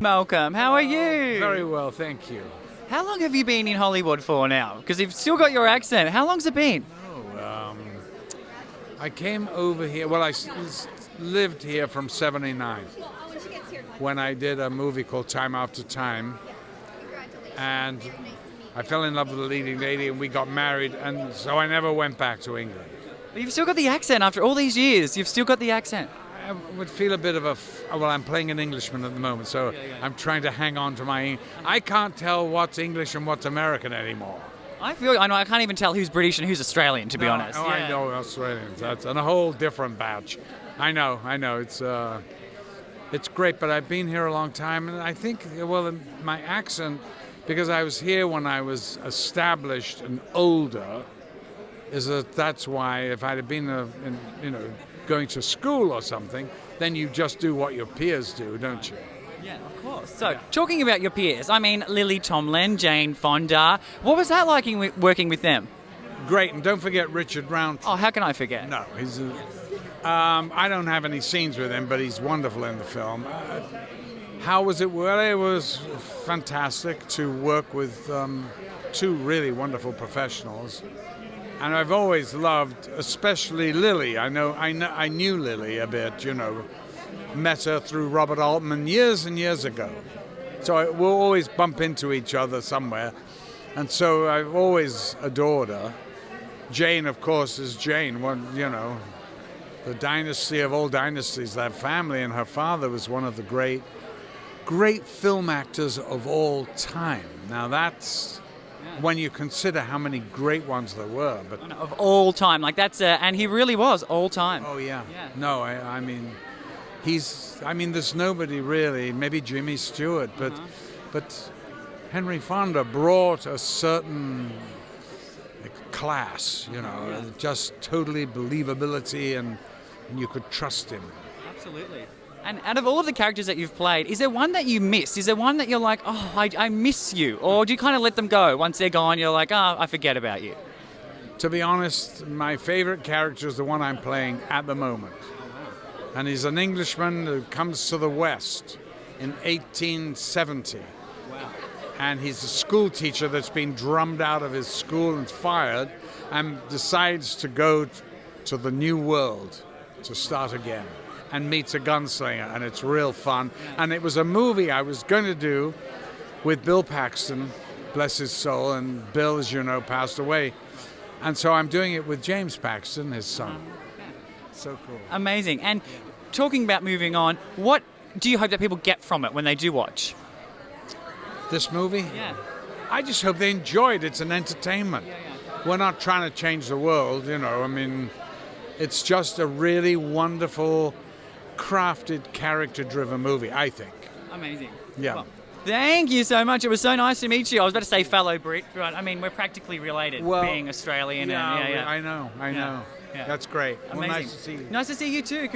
Malcolm, how are you? Very well, thank you. How long have you been in Hollywood for now? Because you've still got your accent. How long's it been? I came over here, lived here from 79 when I did a movie called Time After Time, and I fell in love with the leading lady and we got married, and so I never went back to England. But you've still got the accent after all these years. You've still got the accent. I would feel a bit of I'm playing an Englishman at the moment, so I'm trying to hang on to my... I can't tell what's English and what's American anymore. I know, I can't even tell who's British and who's Australian, to be honest. Oh, I know Australians. That's a whole different batch. I know. It's great, but I've been here a long time, and I think, my accent, because I was here when I was established and older, that's why if I'd have been, going to school or something, then you just do what your peers do, don't you? Yeah, of course. So, talking about your peers, I mean, Lily Tomlin, Jane Fonda, what was that like working with them? Great, and don't forget Richard Roundtree. Oh, how can I forget? No, he's... I don't have any scenes with him, but he's wonderful in the film. How was it? Well, it was fantastic to work with two really wonderful professionals. And I've always loved, especially Lily. I knew Lily a bit, met her through Robert Altman years and years ago. So we'll always bump into each other somewhere. And so I've always adored her. Jane, of course, is Jane, the dynasty of all dynasties, that family, and her father was one of the great film actors of all time. Now that's... when you consider how many great ones there were, but of all time, and he really was all time. Oh yeah. No, I mean, there's nobody really. Maybe Jimmy Stewart, but Henry Fonda brought a certain class, just totally believability, and you could trust him. Absolutely. And out of all of the characters that you've played, is there one that you miss? Is there one that you're like, oh, I miss you? Or do you kind of let them go? Once they're gone, you're like, oh, I forget about you. To be honest, my favorite character is the one I'm playing at the moment. And he's an Englishman who comes to the West in 1870. Wow. And he's a school teacher that's been drummed out of his school and fired, and decides to go to the New World to start again. And meets a gunslinger, and it's real fun. And it was a movie I was going to do with Bill Paxton, bless his soul, and Bill, as you know, passed away. And so I'm doing it with James Paxton, his son. So cool. Amazing. And talking about moving on, what do you hope that people get from it when they do watch? This movie? Yeah. I just hope they enjoy it. It's an entertainment. We're not trying to change the world, it's just a really wonderful, crafted, character-driven movie, I think. Amazing. Yeah. Well, thank you so much. It was so nice to meet you. I was about to say fellow Brit, but we're practically related, being Australian. I know. Yeah. That's great. Amazing. Well, nice to see you. Nice to see you too.